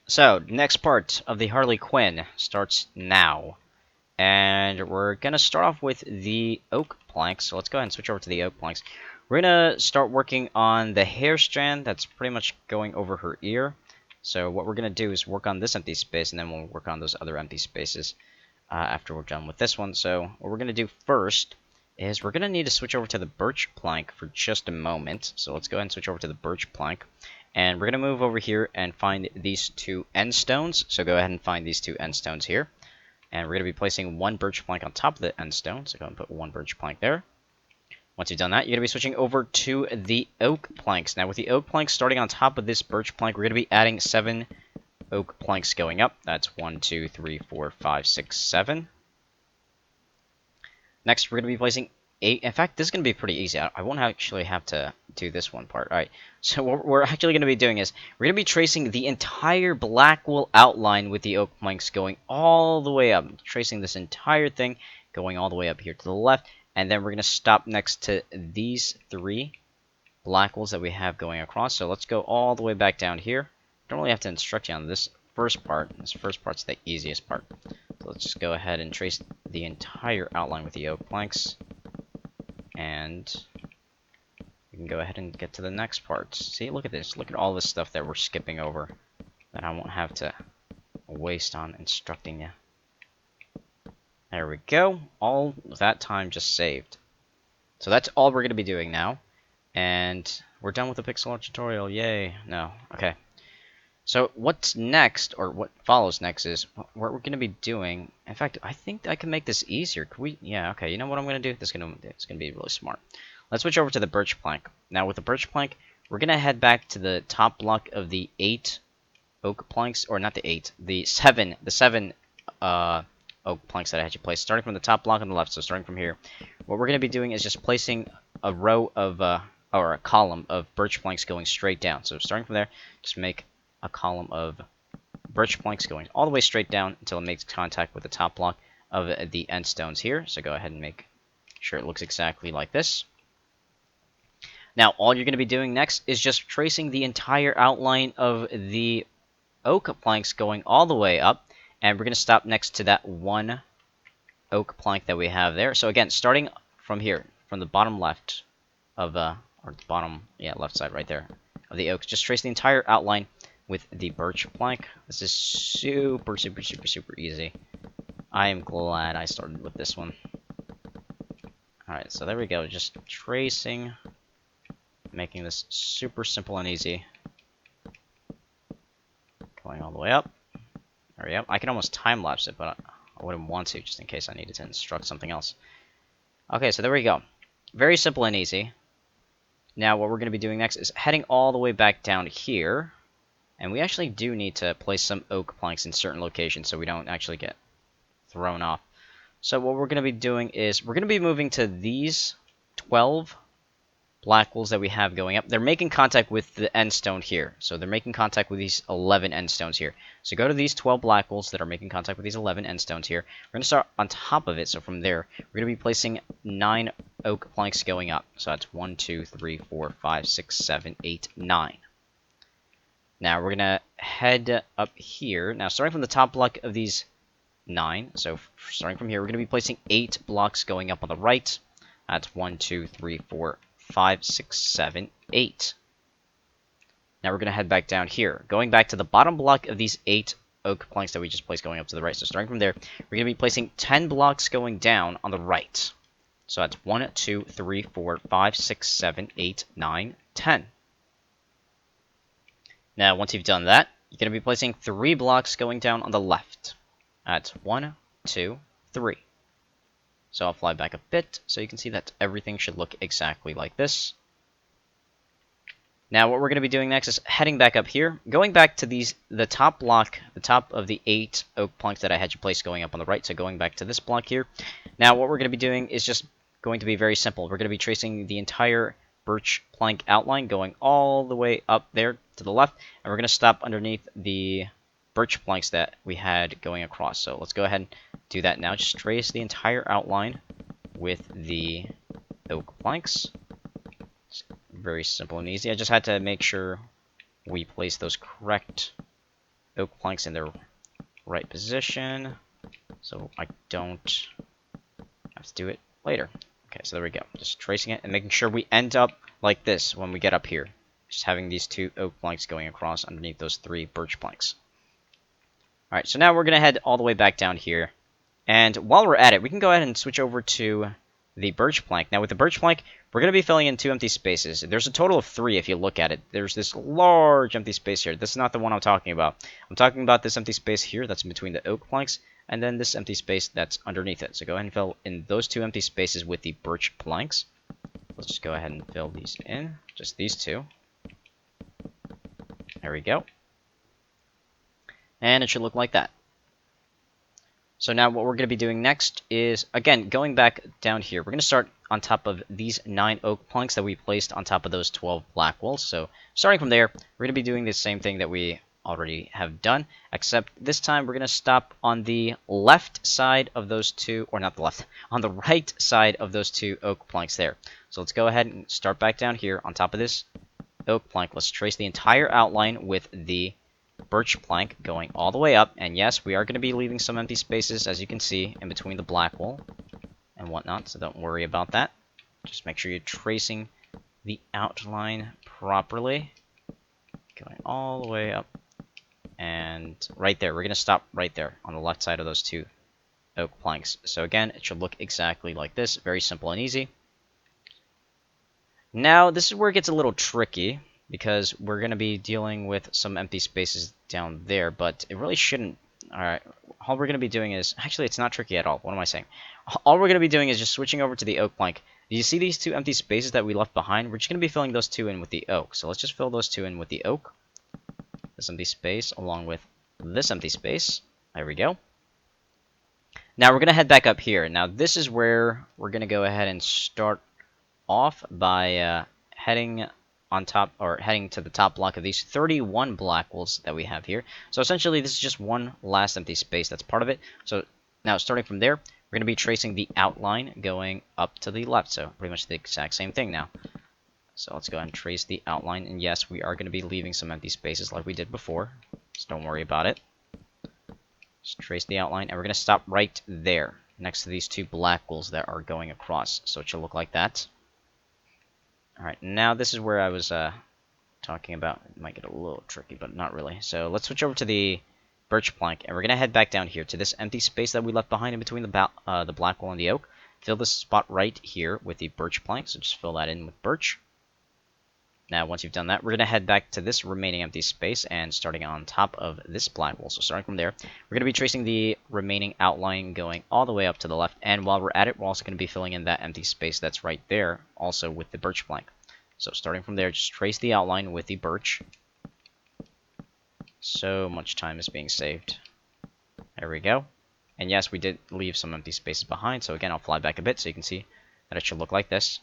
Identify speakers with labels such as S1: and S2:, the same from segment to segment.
S1: So, next part of the Harley Quinn starts now. And we're going to start off with the oak planks. So let's go ahead and switch over to the oak planks. We're going to start working on the hair strand that's pretty much going over her ear. So what we're going to do is work on this empty space, and then we'll work on those other empty spaces after we're done with this one. So what we're going to do first is we're going to need to switch over to the birch plank for just a moment. So let's go ahead and switch over to the birch plank. And we're going to move over here and find these two end stones. So go ahead and find these two end stones here. And we're going to be placing one birch plank on top of the end stone. So go ahead and put one birch plank there. Once you've done that, you're going to be switching over to the oak planks. Now with the oak planks starting on top of this birch plank, we're going to be adding 7 oak planks going up. That's 1, 2, 3, 4, 5, 6, 7. Next, we're going to be placing 8. In fact, this is going to be pretty easy. I won't actually have to do this one part. Alright, so what we're actually going to be doing is we're going to be tracing the entire black wool outline with the oak planks going all the way up. Tracing this entire thing going all the way up here to the left. And then we're going to stop next to these 3 black wools that we have going across. So let's go all the way back down here. Don't really have to instruct you on this first part. This first part's the easiest part. So let's just go ahead and trace the entire outline with the oak planks. And we can go ahead and get to the next part. See, look at this. Look at all this stuff that we're skipping over that I won't have to waste on instructing you. There we go. All that time just saved. So that's all we're going to be doing now. And we're done with the pixel art tutorial. Yay. No. Okay. So what's next, or what follows next, is what we're going to be doing. In fact, I think I can make this easier. Could we? Yeah, okay. You know what I'm going to do? It's going to be really smart. Let's switch over to the birch plank. Now with the birch plank, we're going to head back to the top block of the 8 oak planks, or not the 8, the 7 oak planks that I had you place, starting from the top block on the left. So starting from here, what we're going to be doing is just placing a row of, or a column of birch planks going straight down. So starting from there, just make a column of birch planks going all the way straight down until it makes contact with the top block of the end stones here. So go ahead and make sure it looks exactly like this. Now all you're going to be doing next is just tracing the entire outline of the oak planks going all the way up, and we're going to stop next to that one oak plank that we have there. So again, starting from here, from the bottom left of or the bottom, yeah, left side right there of the oak, just trace the entire outline with the birch plank. This is super easy. I am glad I started with this one. Alright, so there we go. Just tracing, making this super simple and easy. Going all the way up. There we go. I can almost time-lapse it, but I wouldn't want to, just in case I needed to instruct something else. Okay, so there we go. Very simple and easy. Now what we're going to be doing next is heading all the way back down here. And we actually do need to place some oak planks in certain locations so we don't actually get thrown off. So what we're going to be doing is we're going to be moving to these 12 black wools that we have going up. They're making contact with the end stone here. So they're making contact with these 11 end stones here. So go to these 12 black wools that are making contact with these 11 end stones here. We're going to start on top of it. So from there, we're going to be placing 9 oak planks going up. So that's 1, 2, 3, 4, 5, 6, 7, 8, 9. Now we're going to head up here. Now starting from the top block of these 9, so starting from here, we're going to be placing 8 blocks going up on the right. That's 1, 2, 3, 4, 5, 6, 7, 8. Now we're going to head back down here. Going back to the bottom block of these 8 oak planks that we just placed going up to the right. So starting from there, we're going to be placing 10 blocks going down on the right. So that's 1, 2, 3, 4, 5, 6, 7, 8, 9, 10. Now, once you've done that, you're going to be placing 3 blocks going down on the left. That's 1, 2, 3. So I'll fly back a bit so you can see that everything should look exactly like this. Now, what we're going to be doing next is heading back up here, going back to the top block, the top of the 8 oak planks that I had you place going up on the right. So going back to this block here. Now, what we're going to be doing is just going to be very simple. We're going to be tracing the entire birch plank outline going all the way up there to the left, and we're going to stop underneath the birch planks that we had going across. So let's go ahead and do that now. Just trace the entire outline with the oak planks. It's very simple and easy. I just had to make sure we place those correct oak planks in their right position, so I don't have to do it later. Okay, so there we go. Just tracing it and making sure we end up like this when we get up here. Just having these 2 oak planks going across underneath those 3 birch planks. Alright, so now we're going to head all the way back down here. And while we're at it, we can go ahead and switch over to the birch plank. Now with the birch plank, we're going to be filling in 2 empty spaces. There's a total of 3 if you look at it. There's this large empty space here. This is not the one I'm talking about. I'm talking about this empty space here that's in between the oak planks, and then this empty space that's underneath it. So go ahead and fill in those 2 empty spaces with the birch planks. Let's just go ahead and fill these in. Just these 2. There we go. And it should look like that. So now what we're going to be doing next is, again, going back down here. We're going to start on top of these 9 oak planks that we placed on top of those 12 black walls. So starting from there, we're going to be doing the same thing that we already have done, except this time we're going to stop on the left side of those 2, or not the left, on the right side of those 2 oak planks there. So let's go ahead and start back down here on top of this oak plank. Let's trace the entire outline with the birch plank going all the way up, and yes, we are going to be leaving some empty spaces, as you can see, in between the black wall and whatnot, so don't worry about that. Just make sure you're tracing the outline properly, going all the way up, and right there. We're going to stop right there on the left side of those 2 oak planks. So again, it should look exactly like this, very simple and easy. Now, this is where it gets a little tricky, because we're going to be dealing with some empty spaces down there, but it really shouldn't. Alright, all we're going to be doing is, actually it's not tricky at all, what am I saying? All we're going to be doing is just switching over to the oak plank. Do you see these 2 empty spaces that we left behind? We're just going to be filling those 2 in with the oak. So let's just fill those 2 in with the oak. This empty space along with this empty space. There we go. Now we're going to head back up here. Now this is where we're going to go ahead and start off by heading on top, or heading to the top block of these 31 black walls that we have here. So essentially this is just one last empty space that's part of it. So now starting from there, we're going to be tracing the outline going up to the left. So pretty much the exact same thing now. So let's go ahead and trace the outline, and yes, we are going to be leaving some empty spaces like we did before. So don't worry about it. Just trace the outline, and we're going to stop right there next to these 2 black walls that are going across. So it should look like that. Alright, now this is where I was talking about. It might get a little tricky, but not really. So let's switch over to the birch plank, and we're going to head back down here to this empty space that we left behind in between the black wall and the oak. Fill this spot right here with the birch plank, so just fill that in with birch. Now, once you've done that, we're going to head back to this remaining empty space, and starting on top of this black wall. So starting from there, we're going to be tracing the remaining outline going all the way up to the left, and while we're at it, we're also going to be filling in that empty space that's right there, also with the birch plank. So starting from there, just trace the outline with the birch. So much time is being saved. There we go. And yes, we did leave some empty spaces behind, so again, I'll fly back a bit so you can see that it should look like this.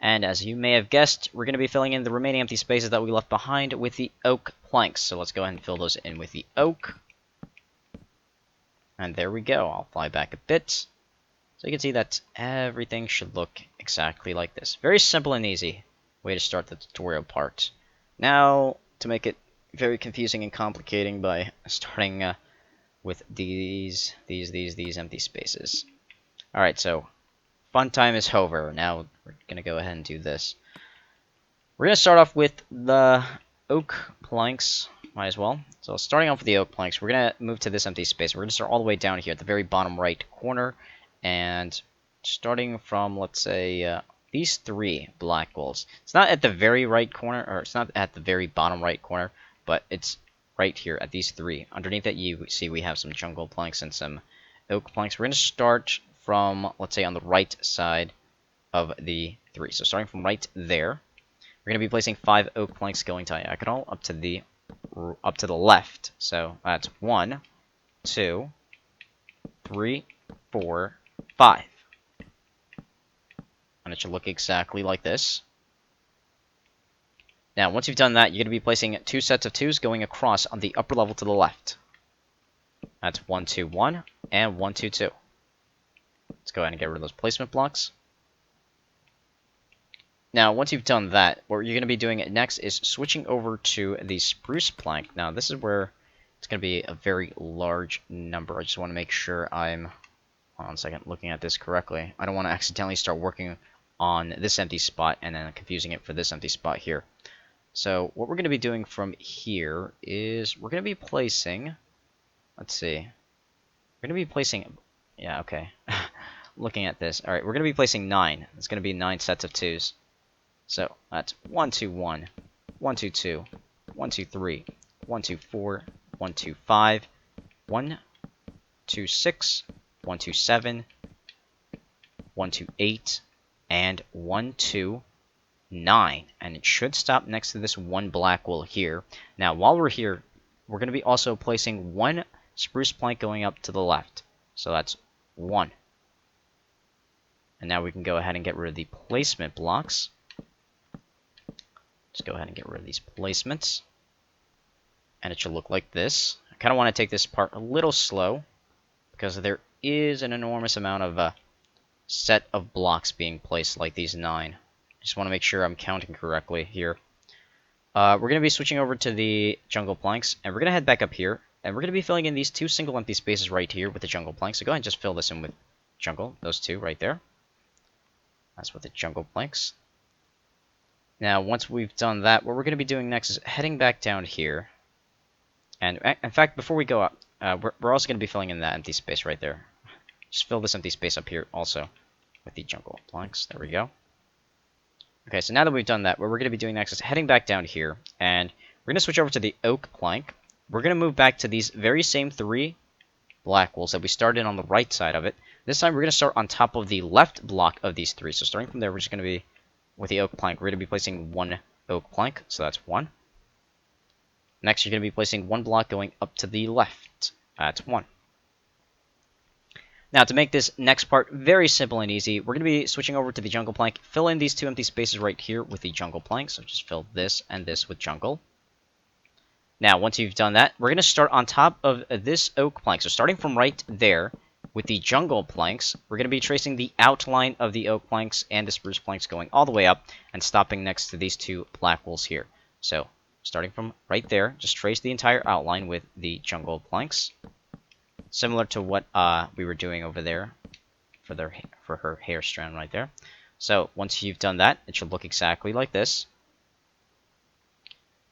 S1: And as you may have guessed, we're going to be filling in the remaining empty spaces that we left behind with the oak planks. So let's go ahead and fill those in with the oak. And there we go. I'll fly back a bit. So you can see that everything should look exactly like this. Very simple and easy way to start the tutorial part. Now, to make it very confusing and complicating by starting with these empty spaces. Alright, so fun time is over. Now we're going to go ahead and do this. We're going to start off with the oak planks. Might as well. So starting off with the oak planks, we're going to move to this empty space. We're going to start all the way down here at the very bottom right corner. And starting from, let's say, these 3 black walls. It's not at the very right corner, or it's not at the very bottom right corner, but it's right here at these 3. Underneath it, you see we have some jungle planks and some oak planks. We're going to start from, let's say, on the right side of the 3. So starting from right there, we're going to be placing 5 oak planks going diagonal up to the left. So that's 1, 2, 3, 4, 5. And it should look exactly like this. Now, once you've done that, you're going to be placing 2 sets of 2s going across on the upper level to the left. That's 1, 2, 1, and 1, 2, 2. Let's go ahead and get rid of those placement blocks. Now, once you've done that, what you're going to be doing next is switching over to the spruce plank. Now, this is where it's going to be a very large number. I just want to make sure I'm, hold on a second, looking at this correctly. I don't want to accidentally start working on this empty spot and then confusing it for this empty spot here. So, what we're going to be doing from here is we're going to be placing, let's see, we're going to be placing, yeah, okay, looking at this. Alright, we're going to be placing 9. It's going to be 9 sets of 2s. So that's 1, 2, 1, 1, 2, 2, 1, 2, 3, 1, 2, 4, 1, 2, 5, 1, 2, 6, 1, 2, 7, 1, 2, 8, and 1, 2, 9. And it should stop next to this one black wool here. Now, while we're here, we're going to be also placing one spruce plank going up to the left. So that's 1. And now we can go ahead and get rid of the placement blocks. Just go ahead and get rid of these placements. And it should look like this. I kind of want to take this part a little slow, because there is an enormous amount of set of blocks being placed like these 9. Just want to make sure I'm counting correctly here. We're going to be switching over to the jungle planks, and we're going to head back up here. And we're going to be filling in these 2 single empty spaces right here with the jungle planks. So go ahead and just fill this in with jungle, those 2 right there. That's with the jungle planks. Now, once we've done that, what we're going to be doing next is heading back down here. And, in fact, before we go up, we're also going to be filling in that empty space right there. Just fill this empty space up here also with the jungle planks. There we go. Okay, so now that we've done that, what we're going to be doing next is heading back down here. And we're going to switch over to the oak plank. We're going to move back to these very same 3 black wools that we started on the right side of it. This time, we're going to start on top of the left block of these 3. So starting from there, we're just going to be, with the oak plank, we're going to be placing 1 oak plank, so that's 1. Next, you're going to be placing 1 block going up to the left. That's 1. Now, to make this next part very simple and easy, we're going to be switching over to the jungle plank. Fill in these 2 empty spaces right here with the jungle plank, so just fill this and this with jungle. Now, once you've done that, we're going to start on top of this oak plank. So starting from right there, with the jungle planks, we're going to be tracing the outline of the oak planks and the spruce planks going all the way up and stopping next to these 2 black wools here. So, starting from right there, just trace the entire outline with the jungle planks. Similar to what we were doing over there for her hair strand right there. So, once you've done that, it should look exactly like this.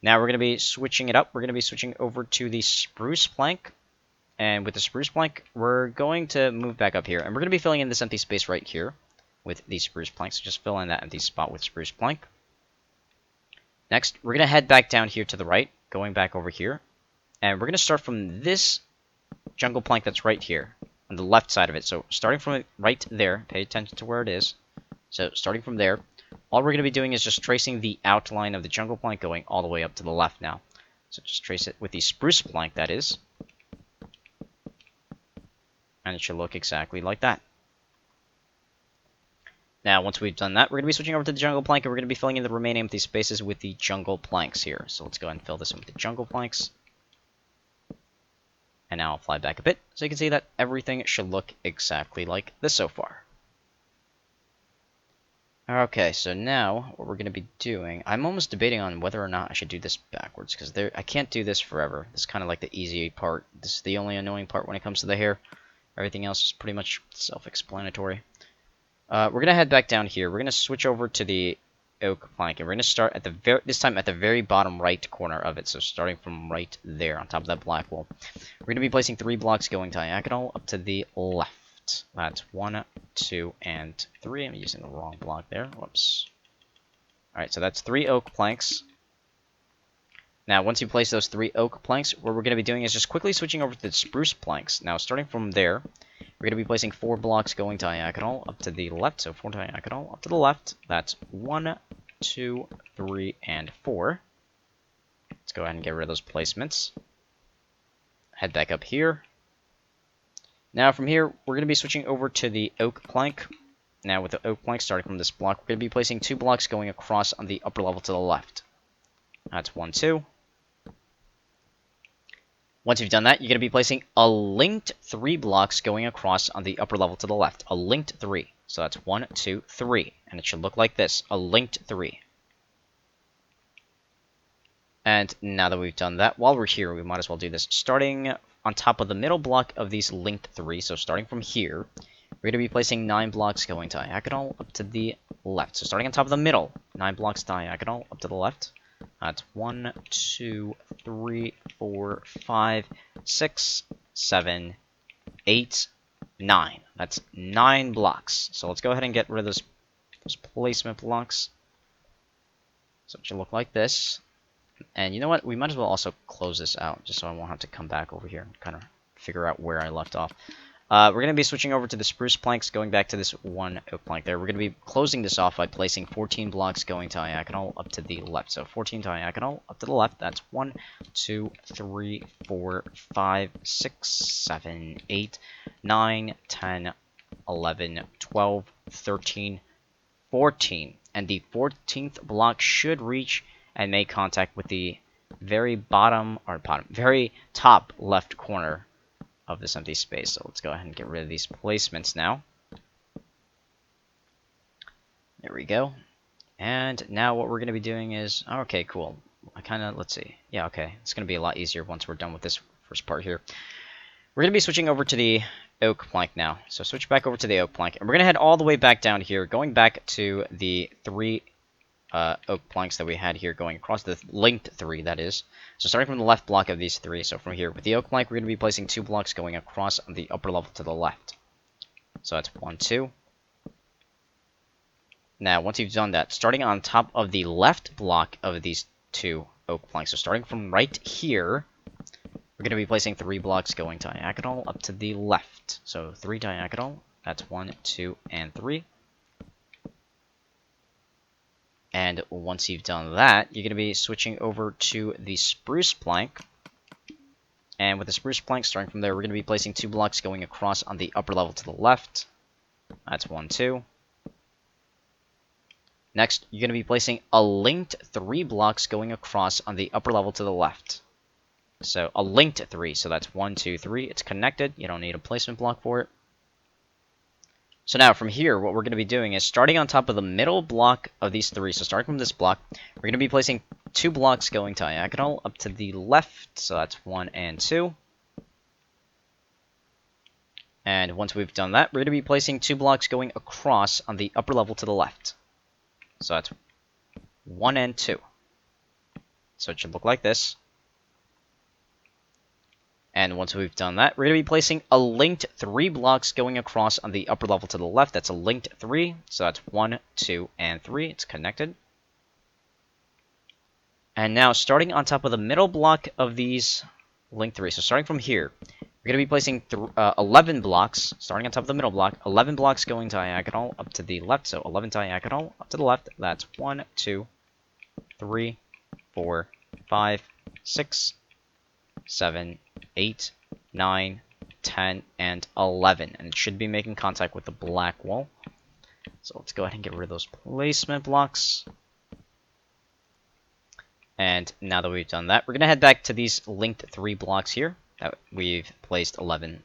S1: Now we're going to be switching it up. We're going to be switching over to the spruce plank. And with the spruce plank, we're going to move back up here. And we're going to be filling in this empty space right here with the spruce plank. So just fill in that empty spot with spruce plank. Next, we're going to head back down here to the right, going back over here. And we're going to start from this jungle plank that's right here, on the left side of it. So starting from right there, pay attention to where it is. So starting from there, all we're going to be doing is just tracing the outline of the jungle plank going all the way up to the left now. So just trace it with the spruce plank, that is. And it should look exactly like that. Now, once we've done that, we're going to be switching over to the jungle plank, and we're going to be filling in the remaining empty spaces with the jungle planks here. So let's go ahead and fill this in with the jungle planks. And now I'll fly back a bit, so you can see that everything should look exactly like this so far. Okay, so now what we're going to be doing, I'm almost debating on whether or not I should do this backwards, because I can't do this forever. This is kind of like the easy part. This is the only annoying part when it comes to the hair. Everything else is pretty much self-explanatory. We're going to head back down here. We're going to switch over to the oak plank, and we're going to start at the this time at the very bottom right corner of it. So starting from right there on top of that black wall, we're going to be placing 3 blocks going diagonal up to the left. That's 1, 2, and 3. I'm using the wrong block there. Whoops. Alright, so that's 3 oak planks. Now, once you place those 3 oak planks, what we're going to be doing is just quickly switching over to the spruce planks. Now, starting from there, we're going to be placing 4 blocks going diagonal up to the left. So 4 diagonal up to the left. That's 1, 2, 3, and 4. Let's go ahead and get rid of those placements. Head back up here. Now from here, we're going to be switching over to the oak plank. Now with the oak plank starting from this block, we're going to be placing 2 blocks going across on the upper level to the left. That's 1, 2. Once you've done that, you're going to be placing a linked 3 blocks going across on the upper level to the left. A linked 3. So that's 1, 2, 3. And it should look like this. A linked 3. And now that we've done that, while we're here, we might as well do this. Starting on top of the middle block of these linked 3, so starting from here, we're going to be placing 9 blocks going diagonal up to the left. So starting on top of the middle, 9 blocks diagonal up to the left. That's 1, 2, 3, 4, 5, 6, 7, 8, 9. That's 9 blocks. So let's go ahead and get rid of those placement blocks. So it should look like this. And you know what? We might as well also close this out, just so I won't have to come back over here and kind of figure out where I left off. We're going to be switching over to the spruce planks, going back to this one oak plank there. We're going to be closing this off by placing 14 blocks going diagonal up to the left. So 14 diagonal up to the left. That's 1, 2, 3, 4, 5, 6, 7, 8, 9, 10, 11, 12, 13, 14. And the 14th block should reach and make contact with the very very top left corner of this empty space. So let's go ahead and get rid of these placements now. There we go. And now what we're going to be doing is, okay, cool. Let's see. Yeah, okay. It's going to be a lot easier once we're done with this first part here. We're going to be switching over to the oak plank now. So switch back over to the oak plank. And we're going to head all the way back down here, going back to the 3 oak planks that we had here going across, the linked 3, that is. So starting from the left block of these 3, so from here, with the oak plank, we're going to be placing 2 blocks going across on the upper level to the left. So that's 1, 2. Now, once you've done that, starting on top of the left block of these 2 oak planks, so starting from right here, we're going to be placing 3 blocks going diagonal up to the left. So 3 diagonal, that's 1, 2, and 3. And once you've done that, you're going to be switching over to the spruce plank. And with the spruce plank, starting from there, we're going to be placing 2 blocks going across on the upper level to the left. That's 1, 2. Next, you're going to be placing a linked 3 blocks going across on the upper level to the left. So a linked 3, so that's 1, 2, 3. It's connected. You don't need a placement block for it. So now, from here, what we're going to be doing is starting on top of the middle block of these 3. So starting from this block, we're going to be placing 2 blocks going diagonal up to the left. So that's 1 and 2. And once we've done that, we're going to be placing 2 blocks going across on the upper level to the left. So that's 1 and 2. So it should look like this. And once we've done that, we're going to be placing a linked 3 blocks going across on the upper level to the left. That's a linked 3. So that's 1, 2, and 3. It's connected. And now, starting on top of the middle block of these linked 3. So starting from here, we're going to be placing 11 blocks, starting on top of the middle block, 11 blocks going diagonal up to the left. So 11 diagonal up to the left. That's 1, 2, 3, 4, 5, 6, 7, 8, 9, 10, and 11. And it should be making contact with the black wall. So let's go ahead and get rid of those placement blocks. And now that we've done that, we're going to head back to these linked 3 blocks here that we've placed 11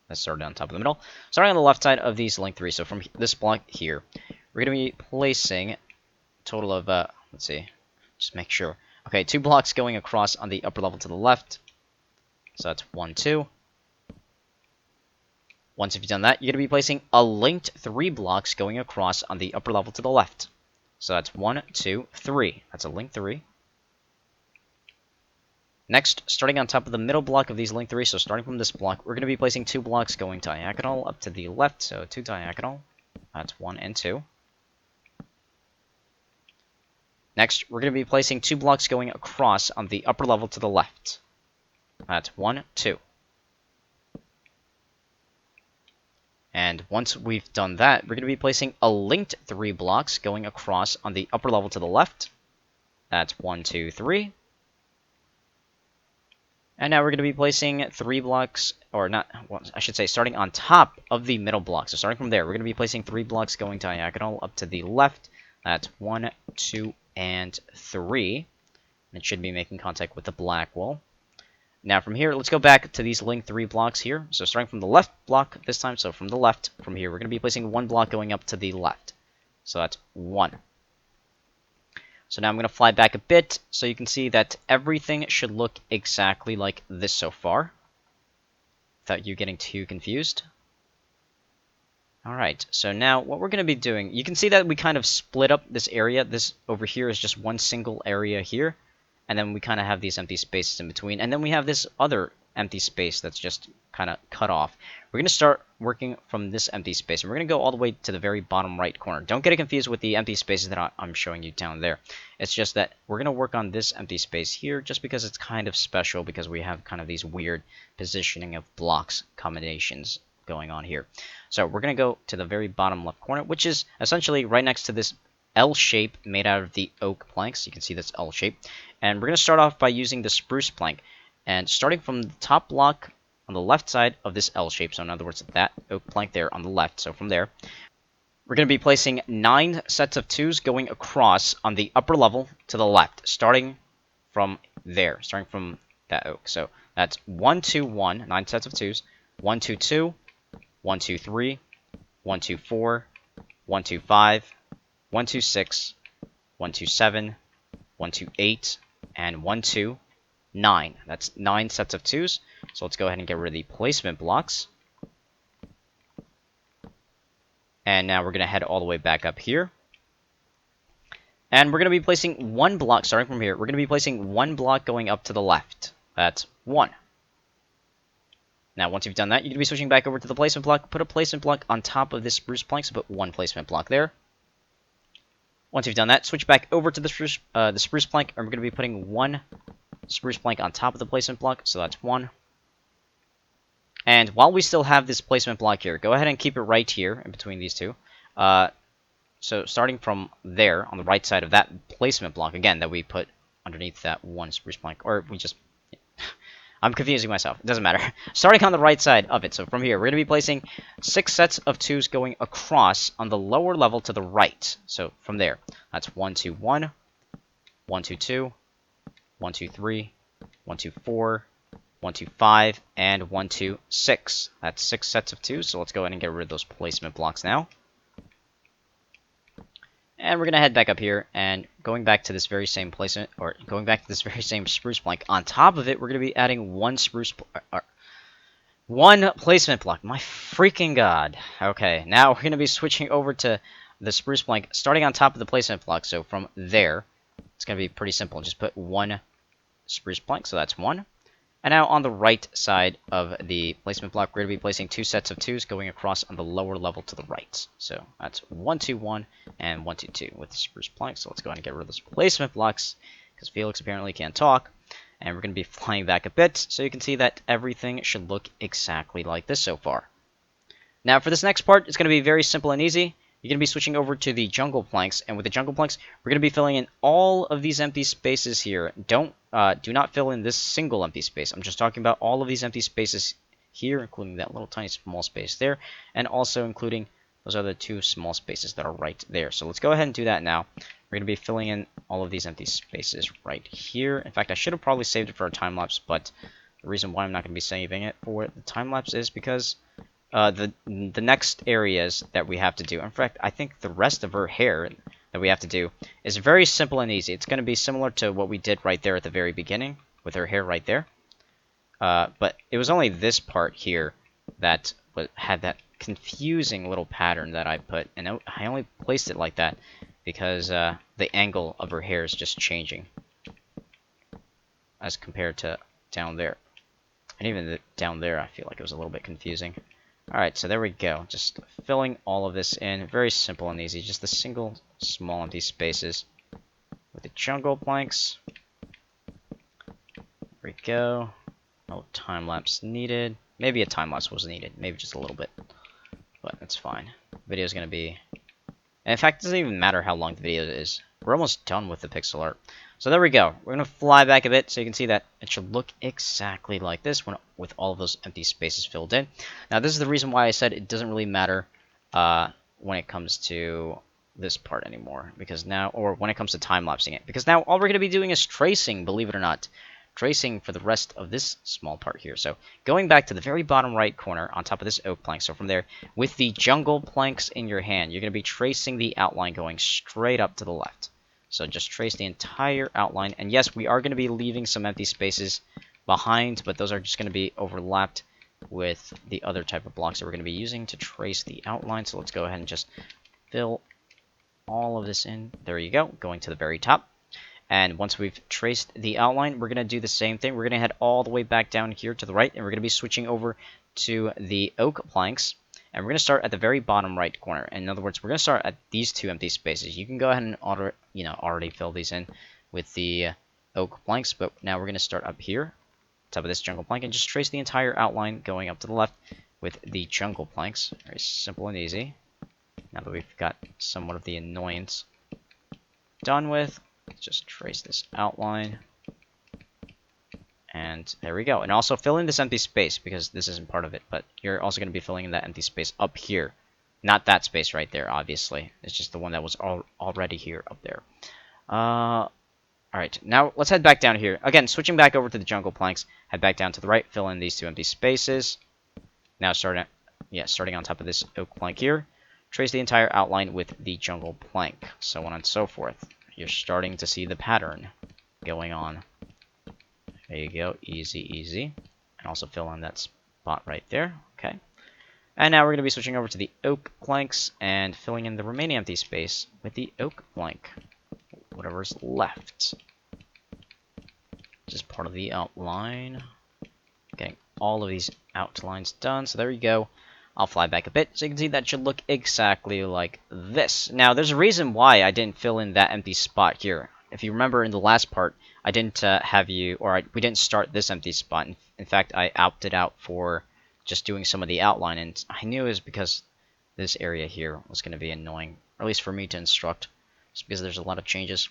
S1: that started on top of the middle. Starting on the left side of these linked 3, so from this block here, we're going to be placing a total of, let's see, just make sure. Okay, 2 blocks going across on the upper level to the left. So that's 1, 2. Once you've done that, you're going to be placing a linked 3 blocks going across on the upper level to the left. So that's 1, 2, 3. That's a linked 3. Next, starting on top of the middle block of these linked 3, so starting from this block, we're going to be placing 2 blocks going diagonal up to the left. So 2 diagonal. That's 1 and 2. Next, we're going to be placing 2 blocks going across on the upper level to the left. That's 1, 2. And once we've done that, we're going to be placing a linked 3 blocks going across on the upper level to the left. That's 1, 2, 3. And now we're going to be placing 3 blocks, or not, well, I should say starting on top of the middle block. So starting from there, we're going to be placing 3 blocks going diagonal up to the left. That's 1, 2, and 3. And it should be making contact with the black wall. Now from here, let's go back to these link 3 blocks here. So starting from the left block this time, so from the left, from here, we're going to be placing 1 block going up to the left. So that's 1. So now I'm going to fly back a bit, so you can see that everything should look exactly like this so far, without you getting too confused. Alright, so now what we're going to be doing, you can see that we kind of split up this area. This over here is just one single area here, and then we kind of have these empty spaces in between, and then we have this other empty space that's just kind of cut off. We're going to start working from this empty space, and we're going to go all the way to the very bottom right corner. Don't get it confused with the empty spaces that I'm showing you down there. It's just that we're going to work on this empty space here just because it's kind of special, because we have kind of these weird positioning of blocks combinations going on here. So we're going to go to the very bottom left corner, which is essentially right next to this L shape made out of the oak planks. You can see this L shape. And we're going to start off by using the spruce plank. And starting from the top block on the left side of this L shape, so in other words, that oak plank there on the left, so from there, we're going to be placing 9 sets of 2s going across on the upper level to the left, starting from there, starting from that oak. So that's 1, 2, 1, 9 sets of 2s, 1, 2, 2, 1, 2, 3, 1, 2, 4, 1, 2, 5, 1, 2, 6, 1, 2, 7, 1, 2, 8, and 1, 2, 9. That's 9 sets of 2s. So let's go ahead and get rid of the placement blocks. And now we're going to head all the way back up here. And we're going to be placing 1 block, starting from here. We're going to be placing 1 block going up to the left. That's 1. Now, once you've done that, you're going to be switching back over to the placement block. Put a placement block on top of this spruce plank, so put 1 placement block there. Once you've done that, switch back over to the spruce plank, and we're going to be putting 1 spruce plank on top of the placement block, so that's 1. And while we still have this placement block here, go ahead and keep it right here in between these two. So starting from there, on the right side of that placement block, again, that we put underneath that 1 spruce plank, or we just... I'm confusing myself. It doesn't matter. Starting on the right side of it, so from here, we're going to be placing 6 sets of 2s going across on the lower level to the right. So from there, that's 1, 2, 1, 1, 2, 2, 1, 2, 3, 1, 2, 4, 1, 2, 5, and 1, 2, 6. That's 6 sets of 2s, so let's go ahead and get rid of those placement blocks now. And we're going to head back up here, and going back to this very same placement, or going back to this very same spruce plank. On top of it, we're going to be adding 1 1 placement block. My freaking god. Okay, now we're going to be switching over to the spruce plank, starting on top of the placement block. So from there, it's going to be pretty simple. Just put 1 spruce plank, so that's 1. And now on the right side of the placement block, we're going to be placing 2 sets of 2s going across on the lower level to the right. So that's 1, 2, 1, and 1, 2, 2 with the spruce plank. So let's go ahead and get rid of those placement blocks, because Felix apparently can't talk. And we're going to be flying back a bit, so you can see that everything should look exactly like this so far. Now for this next part, it's going to be very simple and easy. You're going to be switching over to the jungle planks, and with the jungle planks, we're going to be filling in all of these empty spaces here. Do not fill in this single empty space. I'm just talking about all of these empty spaces here, including that little tiny small space there, and also including those other 2 small spaces that are right there. So let's go ahead and do that now. We're going to be filling in all of these empty spaces right here. In fact, I should have probably saved it for a time lapse, but the reason why I'm not going to be saving it for the time lapse is because the next areas that we have to do, in fact, I think the rest of her hair that we have to do is very simple and easy. It's going to be similar to what we did right there at the very beginning with her hair right there. But it was only this part here that had that confusing little pattern that I put, and I only placed it like that because the angle of her hair is just changing as compared to down there. And even down there, I feel like it was a little bit confusing. Alright, so there we go. Just filling all of this in. Very simple and easy. Just the single small empty spaces with the jungle planks. There we go. No time lapse needed. Maybe a time lapse was needed. Maybe just a little bit. But that's fine. The video is going to be... And in fact, it doesn't even matter how long the video is. We're almost done with the pixel art. So there we go. We're going to fly back a bit so you can see that it should look exactly like this with all of those empty spaces filled in. Now this is the reason why I said it doesn't really matter when it comes to this part anymore. Because now, or when it comes to time-lapsing it. Because now all we're going to be doing is tracing, believe it or not. tracing for the rest of this small part here. So going back to the very bottom right corner on top of this oak plank. So from there, with the jungle planks in your hand, you're going to be tracing the outline going straight up to the left. So just trace the entire outline. And yes, we are going to be leaving some empty spaces behind, but those are just going to be overlapped with the other type of blocks that we're going to be using to trace the outline. So let's go ahead and just fill all of this in. There you go, going to the very top. And once we've traced the outline, we're going to do the same thing. We're going to head all the way back down here to the right, and we're going to be switching over to the oak planks. And we're going to start at the very bottom right corner. In other words, we're going to start at these two empty spaces. You can go ahead and already fill these in with the oak planks, but now we're going to start up here, top of this jungle plank, and just trace the entire outline going up to the left with the jungle planks. Very simple and easy. Now that we've got somewhat of the annoyance done with, let's just trace this outline. And there we go. And also fill in this empty space, because this isn't part of it, but you're also going to be filling in that empty space up here. Not that space right there, obviously. It's just the one that was already here up there. Alright, now let's head back down here. Again, switching back over to the jungle planks. Head back down to the right, fill in these two empty spaces. Now starting on top of this oak plank here. Trace the entire outline with the jungle plank. So on and so forth. You're starting to see the pattern going on. There you go, easy, easy. And also fill in that spot right there, okay. And now we're going to be switching over to the oak planks and filling in the remaining empty space with the oak plank. Whatever's left. Just part of the outline. Getting all of these outlines done, so there you go. I'll fly back a bit, so you can see that should look exactly like this. Now, there's a reason why I didn't fill in that empty spot here. If you remember in the last part, I didn't we didn't start this empty spot. In fact, I opted out for just doing some of the outline, and I knew it was because this area here was going to be annoying, or at least for me to instruct, just because there's a lot of changes.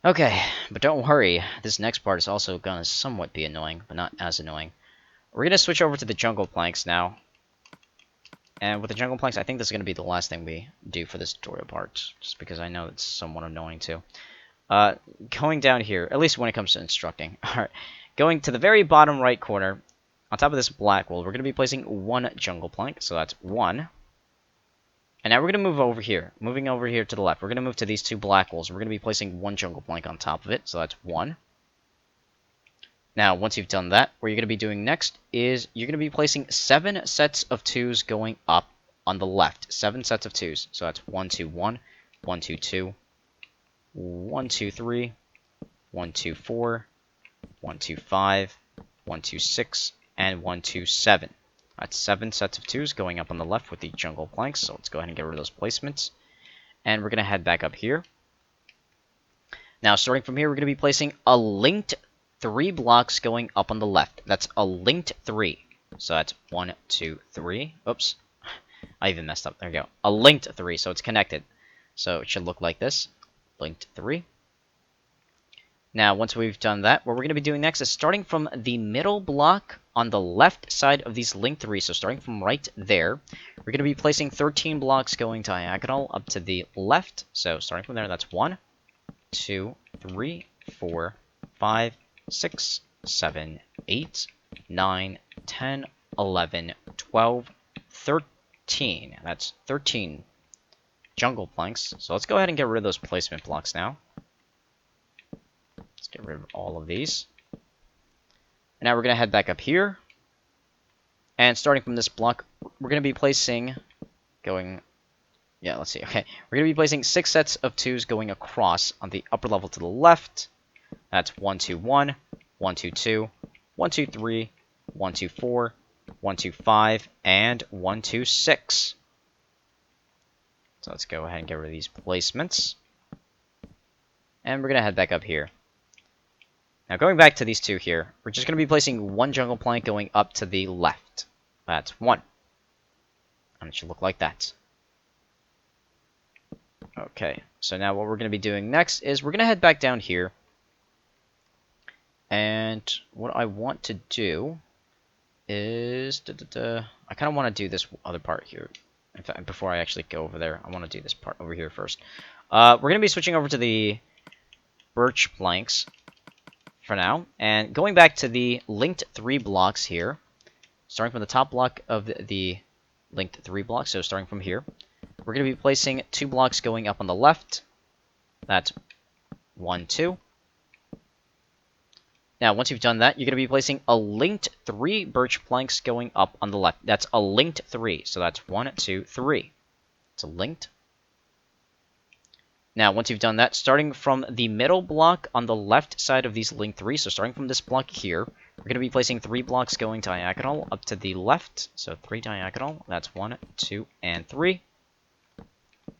S1: Okay, but don't worry, this next part is also going to somewhat be annoying, but not as annoying. We're going to switch over to the jungle planks now. And with the jungle planks, I think this is going to be the last thing we do for this tutorial part, just because I know it's somewhat annoying too. Going down here, at least when it comes to instructing. Alright, going to the very bottom right corner, on top of this black wall, we're going to be placing one jungle plank, so that's one. And now we're going to move over here, moving over here to the left. We're going to move to these two black walls. We're going to be placing one jungle plank on top of it, so that's one. Now, once you've done that, what you're going to be doing next is you're going to be placing 7 sets of 2s going up on the left. 7 sets of 2s. So that's 1, 2, 1, 1, 2, 2, 1, 2, 3, 1, 2, 4, 1, 2, 5, 1, 2, 6, and 1, 2, 7. That's 7 sets of 2s going up on the left with the jungle planks. So let's go ahead and get rid of those placements. And we're going to head back up here. Now, starting from here, we're going to be placing a linked 3 blocks going up on the left. That's a linked 3. So that's 1, 2, 3. Oops. I even messed up. There we go. A linked 3, so it's connected. So it should look like this. Linked 3. Now, once we've done that, what we're going to be doing next is starting from the middle block on the left side of these linked 3. So starting from right there, we're going to be placing 13 blocks going diagonal up to the left. So starting from there, that's 1, 2, 3, 4, 5, 6, 7, 8, 9, 10, 11, 12, 13. That's 13 jungle planks. So let's go ahead and get rid of those placement blocks now. Let's get rid of all of these. And now we're going to head back up here. And starting from this block, we're going to be placing, let's see, okay. We're going to be placing 6 sets of 2s going across on the upper level to the left. That's 1, 2, 1, 1, 2, 2, 1, 2, 3, 1, 2, 4, 1, 2, 5, and 1, 2, 6. So let's go ahead and get rid of these placements. And we're going to head back up here. Now going back to these two here, we're just going to be placing one jungle plank going up to the left. That's 1. And it should look like that. Okay, so now what we're going to be doing next is we're going to head back down here. And what I want to do is... I kind of want to do this other part here. In fact, before I actually go over there, I want to do this part over here first. We're going to be switching over to the birch planks. for now. And going back to the linked 3 blocks here, starting from the top block of the linked 3 blocks, so starting from here, we're going to be placing 2 blocks going up on the left. That's 1, 2. Now, once you've done that, you're going to be placing a linked 3 birch planks going up on the left. That's a linked 3, so that's 1, 2, 3. It's a linked. Now, once you've done that, starting from the middle block on the left side of these linked 3, so starting from this block here, we're going to be placing 3 blocks going diagonal up to the left. So 3 diagonal, that's 1, 2, and 3.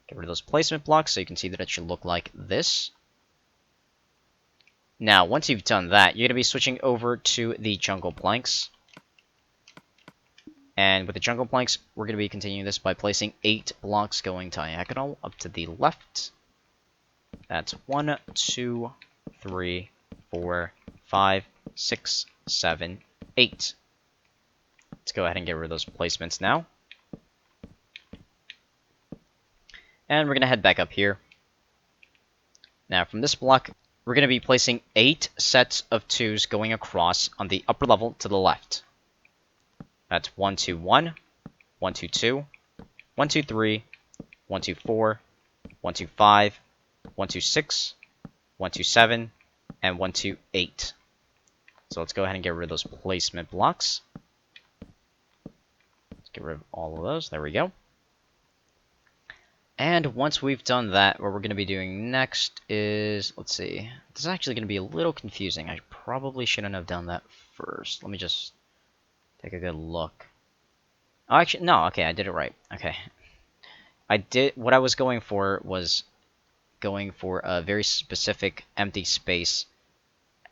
S1: Get rid of those placement blocks so you can see that it should look like this. Now, once you've done that, you're going to be switching over to the jungle planks. And with the jungle planks, we're going to be continuing this by placing 8 blocks going diagonal up to the left. That's 1, 2, 3, 4, 5, 6, 7, 8. Let's go ahead and get rid of those placements now. And we're going to head back up here. Now, from this block, we're going to be placing 8 sets of 2s going across on the upper level to the left. That's 1, 2, 1, 1, 2, 2, 1, 2, 3, 1, 2, 4, 1, 2, 5, 1, 2, 6, 1, 2, 7, and 1, 2, 8. So let's go ahead and get rid of those placement blocks. Let's get rid of all of those. There we go. And once we've done that, what we're going to be doing next is, let's see, this is actually going to be a little confusing. I probably shouldn't have done that first. Let me just take a good look. Oh, actually, no, okay, I did it right. Okay. What I was going for was going for a very specific empty space,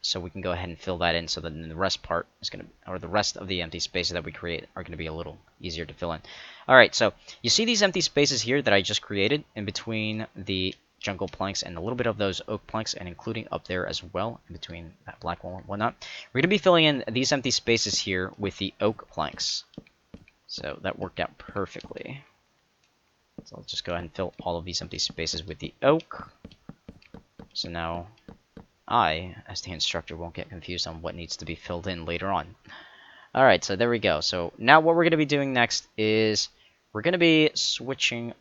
S1: so we can go ahead and fill that in, so that the rest part is going to, or the rest of the empty spaces that we create are going to be a little easier to fill in. Alright, so you see these empty spaces here that I just created in between the jungle planks and a little bit of those oak planks, and including up there as well, in between that black wall and whatnot. We're going to be filling in these empty spaces here with the oak planks. So that worked out perfectly. So I'll just go ahead and fill all of these empty spaces with the oak. So now I, as the instructor, won't get confused on what needs to be filled in later on. Alright, so there we go. So now what we're going to be doing next is we're going to be switching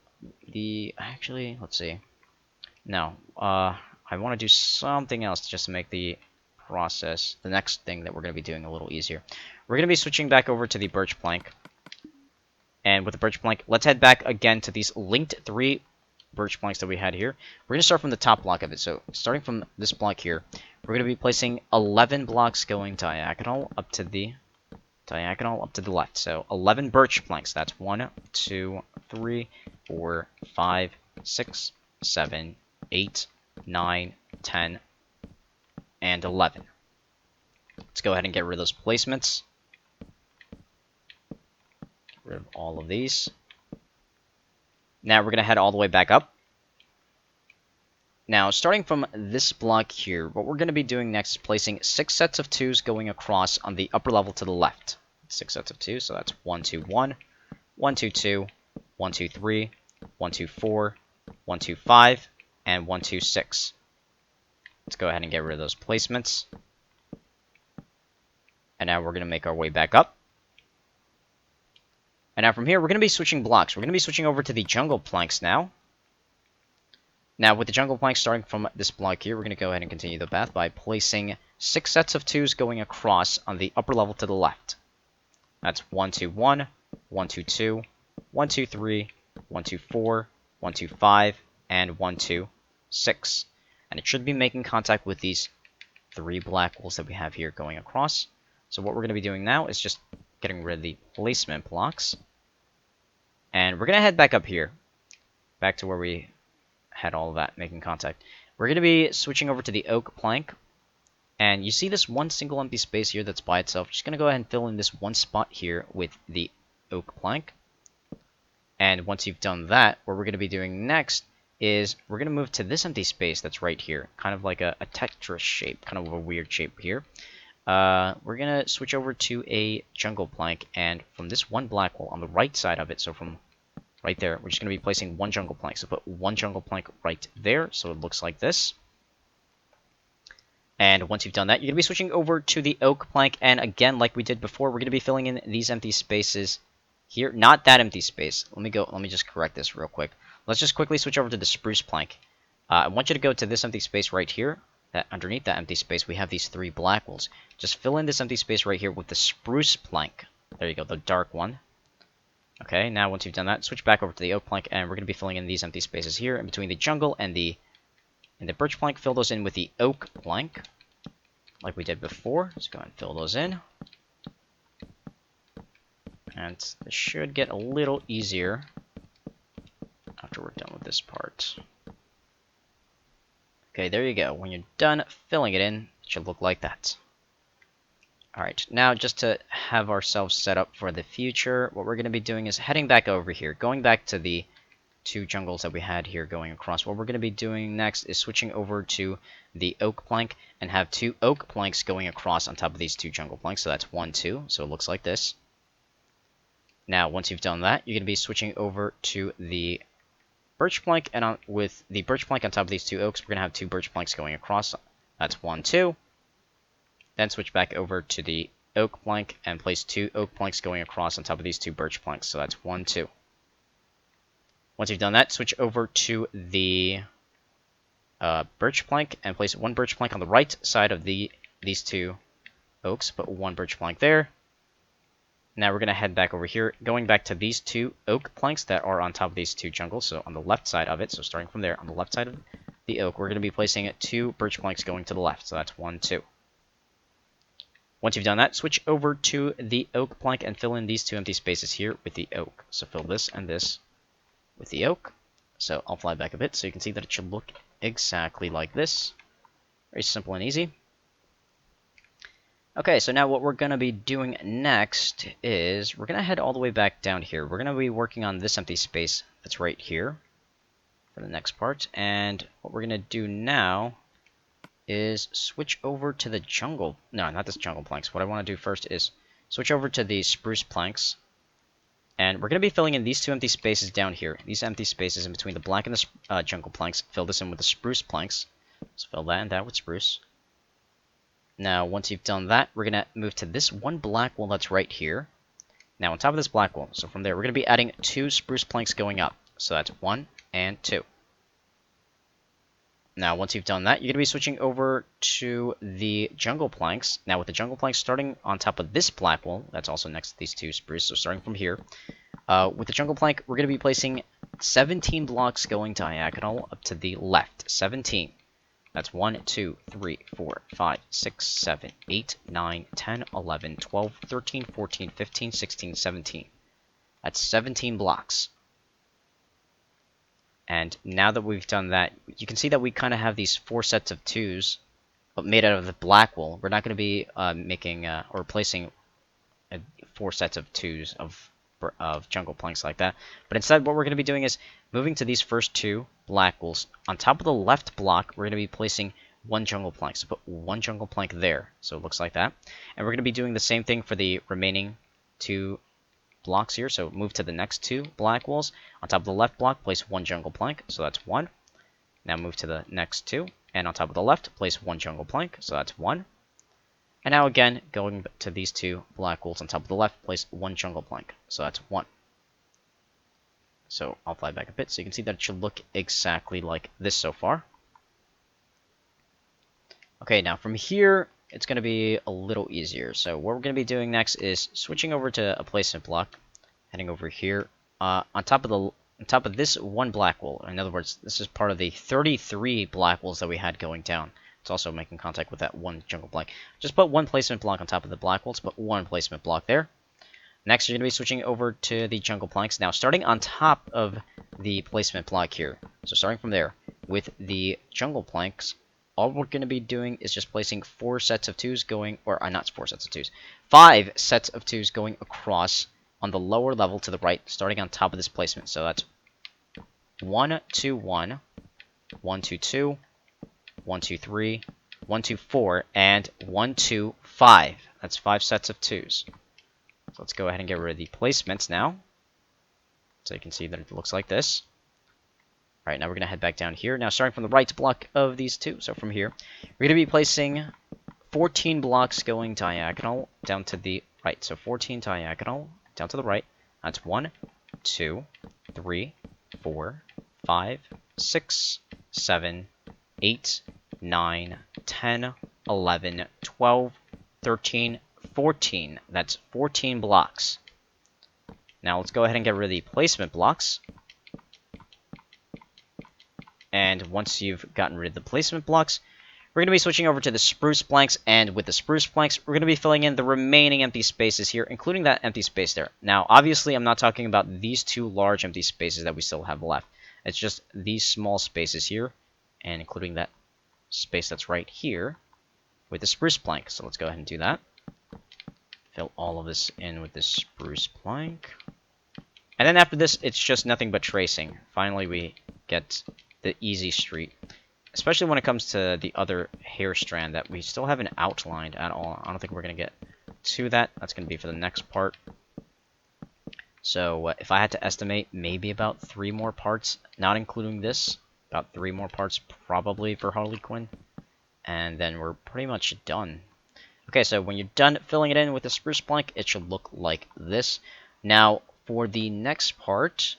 S1: the... Actually, let's see. No, I want to do something else just to make the process, the next thing that we're going to be doing, a little easier. We're going to be switching back over to the birch plank. And with the birch plank, let's head back again to these linked 3 birch planks that we had here. We're going to start from the top block of it. So starting from this block here, we're going to be placing 11 blocks going diagonal up to the left. So 11 birch planks. That's 1, 2, 3, 4, 5, 6, 7, 8, 9, 10, and 11. Let's go ahead and get rid of those placements. Get rid of all of these. Now we're going to head all the way back up. Now, starting from this block here, what we're going to be doing next is placing 6 sets of 2s going across on the upper level to the left. 6 sets of 2, so that's 1, 2, 1, 1, 2, 2, 1, 2, 3, 1, 2, 4, 1, 2, 5, and 1, 2, 6. Let's go ahead and get rid of those placements. And now we're going to make our way back up. And now from here, we're going to be switching blocks. We're going to be switching over to the jungle planks now. Now, with the jungle planks starting from this block here, we're going to go ahead and continue the path by placing 6 sets of 2s going across on the upper level to the left. That's 1, 2, 1, 1, 2, 2, 1, 2, 3, 1, 2, 4, 1, 2, 5, and 1, 2, 6. And it should be making contact with these 3 black walls that we have here going across. So what we're going to be doing now is just getting rid of the placement blocks. And we're going to head back up here, back to where we had all of that making contact. We're going to be switching over to the oak plank. And you see this one single empty space here that's by itself. Just going to go ahead and fill in this one spot here with the oak plank. And once you've done that, what we're going to be doing next is we're going to move to this empty space that's right here. Kind of like a Tetris shape, kind of a weird shape here. We're going to switch over to a jungle plank, and from this one black wall on the right side of it, so from right there, we're just going to be placing 1 jungle plank. So put 1 jungle plank right there, so it looks like this. And once you've done that, you're going to be switching over to the oak plank. And again, like we did before, we're going to be filling in these empty spaces here. Not that empty space. Let me just correct this real quick. Let's just quickly switch over to the spruce plank. I want you to go to this empty space right here. That underneath that empty space, we have these 3 black walls. Just fill in this empty space right here with the spruce plank. There you go, the dark one. Okay, now once you've done that, switch back over to the oak plank, and we're going to be filling in these empty spaces here in between the jungle and the birch plank. Fill those in with the oak plank, like we did before. Let's go ahead and fill those in. And this should get a little easier after we're done with this part. Okay, there you go. When you're done filling it in, it should look like that. Alright, now just to have ourselves set up for the future, what we're going to be doing is heading back over here, going back to the 2 jungles that we had here going across. What we're going to be doing next is switching over to the oak plank and have 2 oak planks going across on top of these 2 jungle planks. So that's 1, 2, so it looks like this. Now, once you've done that, you're going to be switching over to the birch plank, and with the birch plank on top of these 2 oaks, we're going to have 2 birch planks going across. That's 1, 2. Then switch back over to the oak plank and place 2 oak planks going across on top of these 2 birch planks. So that's 1, 2. Once you've done that, switch over to the birch plank and place 1 birch plank on the right side of these 2 oaks. Put 1 birch plank there. Now we're going to head back over here, going back to these 2 oak planks that are on top of these 2 jungles. So on the left side of it, so starting from there, on the left side of the oak, we're going to be placing 2 birch planks going to the left. So that's 1, 2. Once you've done that, switch over to the oak plank and fill in these 2 empty spaces here with the oak. So fill this and this with the oak. So I'll fly back a bit so you can see that it should look exactly like this. Very simple and easy. Okay, so now what we're going to be doing next is we're going to head all the way back down here. We're going to be working on this empty space that's right here for the next part. And what we're going to do now is switch over to the jungle. No, not this jungle planks. What I want to do first is switch over to the spruce planks. And we're going to be filling in these 2 empty spaces down here. These empty spaces in between the black and the jungle planks. Fill this in with the spruce planks. Let's fill that and that with spruce. Now, once you've done that, we're going to move to this 1 black wall that's right here. Now, on top of this black wall, so from there, we're going to be adding 2 spruce planks going up. So that's 1 and 2. Now, once you've done that, you're going to be switching over to the jungle planks. Now, with the jungle planks starting on top of this black wall, that's also next to these 2 spruce, so starting from here. With the jungle plank, we're going to be placing 17 blocks going diagonal up to the left. 17. That's 1, 2, 3, 4, 5, 6, 7, 8, 9, 10, 11, 12, 13, 14, 15, 16, 17. That's 17 blocks. And now that we've done that, you can see that we kind of have these 4 sets of 2s, but made out of the black wool. We're not going to be making or placing 4 sets of 2s of jungle planks like that. But instead, what we're going to be doing is moving to these first 2 black wools. On top of the left block, we're going to be placing 1 jungle plank. So put 1 jungle plank there. So it looks like that. And we're going to be doing the same thing for the remaining 2 blocks here. So move to the next 2 black walls. On top of the left block, place 1 jungle plank. So that's 1. Now move to the next 2. And on top of the left, place 1 jungle plank. So that's 1. And now again, going to these 2 black walls on top of the left, place 1 jungle plank. So that's 1. So I'll fly back a bit so you can see that it should look exactly like this so far. Okay, now from here, it's going to be a little easier. So what we're going to be doing next is switching over to a placement block, heading over here. On top of this 1 black wool. In other words, this is part of the 33 black wools that we had going down. It's also making contact with that 1 jungle block. Just put 1 placement block on top of the black wools. Put 1 placement block there. Next, you're going to be switching over to the jungle planks. Now, starting on top of the placement block here. So starting from there, with the jungle planks, all we're going to be doing is just placing 4 sets of 2s going, or not 4 sets of 2s, 5 sets of 2s going across on the lower level to the right, starting on top of this placement. So that's 1, 2, 1, 1, 2, 2, 1, 2, 3, 1, 2, 4, and 1, 2, 5. That's 5 sets of 2s. So let's go ahead and get rid of the placements now. So you can see that it looks like this. Alright, now we're going to head back down here. Now, starting from the right block of these two, so from here, we're going to be placing 14 blocks going diagonal down to the right. So 14 diagonal down to the right. That's 1, 2, 3, 4, 5, 6, 7, 8, 9, 10, 11, 12, 13, 14. That's 14 blocks. Now let's go ahead and get rid of the placement blocks. And once you've gotten rid of the placement blocks, we're going to be switching over to the spruce planks, and with the spruce planks, we're going to be filling in the remaining empty spaces here, including that empty space there. Now, obviously, I'm not talking about these two large empty spaces that we still have left. It's just these small spaces here, and including that space that's right here with the spruce plank. So let's go ahead and do that. Fill all of this in with the spruce plank. And then after this, it's just nothing but tracing. Finally, we get the easy street. Especially when it comes to the other hair strand that we still haven't outlined at all. I don't think we're going to get to that. That's going to be for the next part. So if I had to estimate, maybe about 3 more parts, not including this. About 3 more parts probably for Harley Quinn. And then we're pretty much done. Okay, so when you're done filling it in with the spruce plank, it should look like this. Now, for the next part,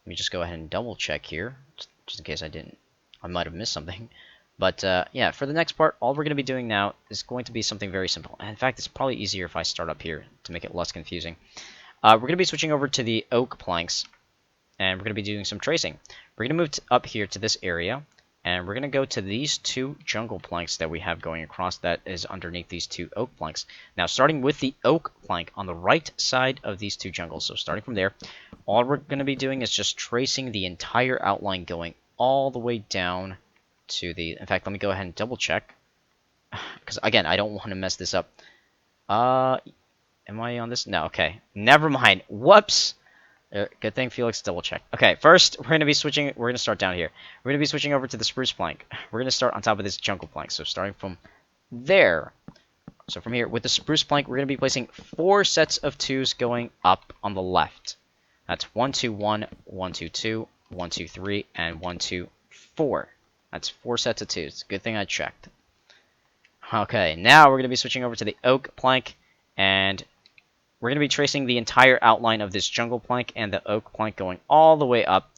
S1: let me just go ahead and double check here, just in case I might have missed something. But yeah, for the next part, all we're going to be doing now is going to be something very simple. And in fact, it's probably easier if I start up here to make it less confusing. We're going to be switching over to the oak planks, and we're going to be doing some tracing. We're going to move up here to this area, and we're going to go to these 2 jungle planks that we have going across that is underneath these 2 oak planks. Now, starting with the oak plank on the right side of these 2 jungles, so starting from there, all we're going to be doing is just tracing the entire outline going all the way down to the... In fact, let me go ahead and double check, because again, I don't want to mess this up. Am I on this? No, okay. Never mind. Whoops! Good thing Felix double checked. Okay, first, we're going to be switching... We're going to start down here. We're going to be switching over to the spruce plank. We're going to start on top of this jungle plank. So starting from there. So from here, with the spruce plank, we're going to be placing 4 sets of 2s going up on the left. That's 1, 2, 1, 1, 2, 2, 1, 2, 3, and 1, 2, 4. That's 4 sets of 2s. Good thing I checked. Okay, now we're going to be switching over to the oak plank, and we're going to be tracing the entire outline of this jungle plank and the oak plank going all the way up,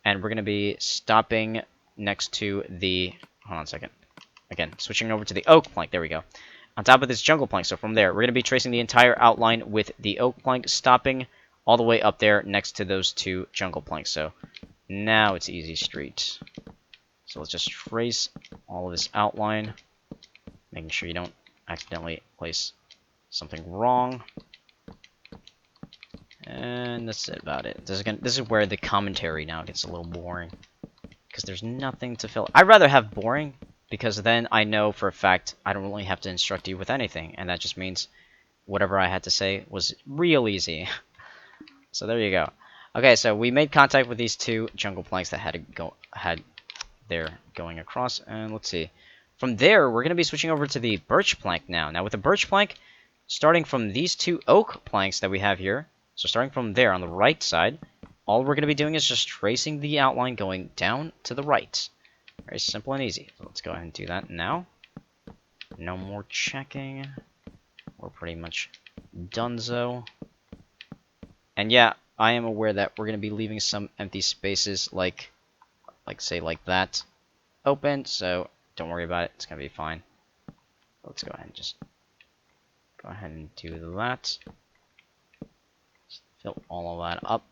S1: and we're going to be stopping next to the... Hold on a second. Again, switching over to the oak plank. There we go. On top of this jungle plank, so from there, we're going to be tracing the entire outline with the oak plank, stopping all the way up there next to those 2 jungle planks. So now it's easy street. So let's just trace all of this outline, making sure you don't accidentally place something wrong. And that's about it. This is where the commentary now gets a little boring, because there's nothing to fill. I'd rather have boring, because then I know for a fact I don't really have to instruct you with anything, and that just means whatever I had to say was real easy. So there you go. Okay, so we made contact with these 2 jungle planks that had their going across, and let's see. From there, we're going to be switching over to the birch plank now. Now with the birch plank, starting from these 2 oak planks that we have here, so starting from there on the right side, all we're going to be doing is just tracing the outline going down to the right. Very simple and easy. So let's go ahead and do that now. No more checking. We're pretty much donezo. And yeah, I am aware that we're going to be leaving some empty spaces like say like that open, so don't worry about it. It's going to be fine. Let's go ahead and just go ahead and do that. Just fill all of that up.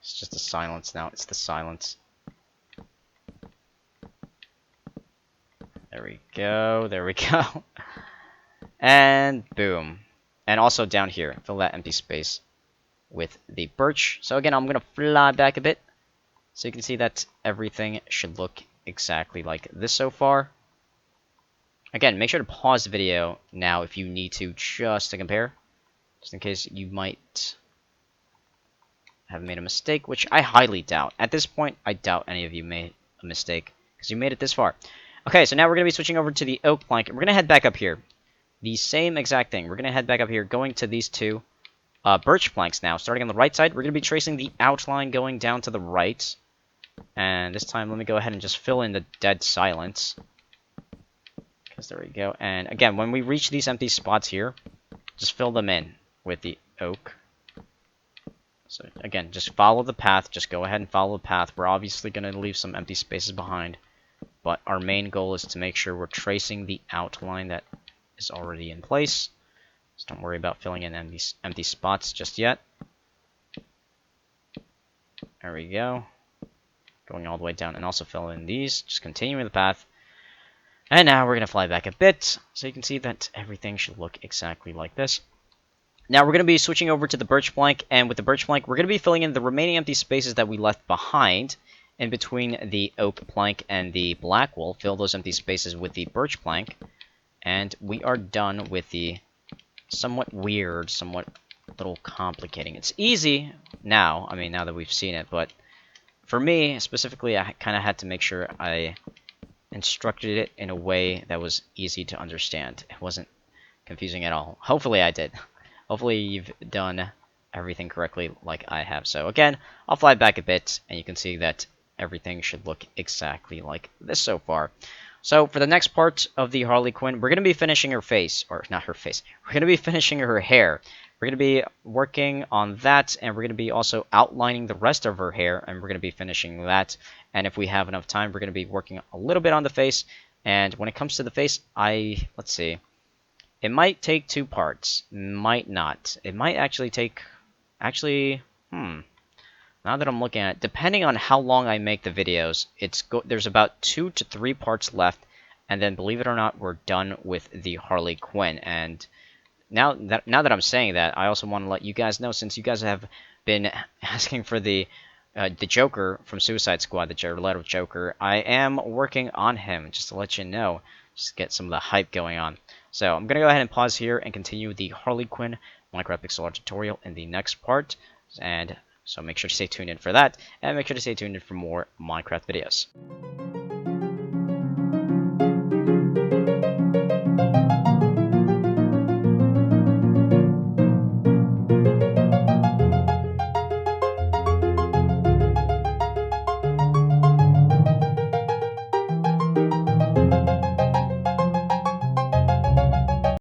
S1: It's just the silence now. It's the silence. There we go. There we go. And boom. And also down here, fill that empty space with the birch. So again, I'm going to fly back a bit, so you can see that everything should look exactly like this so far. Again, make sure to pause the video now if you need to, just to compare, just in case you might have made a mistake, which I highly doubt. At this point, I doubt any of you made a mistake, because you made it this far. Okay, so now we're going to be switching over to the oak plank, and we're going to head back up here. The same exact thing. We're going to head back up here, going to these 2 birch planks now. Starting on the right side, we're going to be tracing the outline going down to the right. And this time, let me go ahead and just fill in the dead silence. Because there we go. And again, when we reach these empty spots here, just fill them in with the oak. So again, just follow the path. Just go ahead and follow the path. We're obviously going to leave some empty spaces behind. But our main goal is to make sure we're tracing the outline that is already in place. So don't worry about filling in empty spots just yet. There we go. Going all the way down and also fill in these. Just continuing the path. And now we're going to fly back a bit. So you can see that everything should look exactly like this. Now we're going to be switching over to the birch plank. And with the birch plank, we're going to be filling in the remaining empty spaces that we left behind. In between the oak plank and the black wool. Fill those empty spaces with the birch plank. And we are done with the somewhat weird, somewhat little complicating. It's easy now, I mean, now that we've seen it, but for me, specifically, I kind of had to make sure I instructed it in a way that was easy to understand. It wasn't confusing at all. Hopefully I did. Hopefully you've done everything correctly like I have. So again, I'll fly back a bit, and you can see that everything should look exactly like this so far. So for the next part of the Harley Quinn, we're going to be finishing her face, or not her face, we're going to be finishing her hair. We're going to be working on that, and we're going to be also outlining the rest of her hair, and we're going to be finishing that. And if we have enough time, we're going to be working a little bit on the face. And when it comes to the face, let's see, it might take 2 parts, might not. It might actually take, now that I'm looking at it, depending on how long I make the videos, there's about 2 to 3 parts left, and then believe it or not, we're done with the Harley Quinn. And now that I'm saying that, I also want to let you guys know, since you guys have been asking for the Joker from Suicide Squad, the Jared Leto Joker, I am working on him, just to let you know, just to get some of the hype going on. So I'm gonna go ahead and pause here and continue the Harley Quinn Minecraft pixel art tutorial in the next part, and so make sure to stay tuned in for that, and make sure to stay tuned in for more Minecraft videos.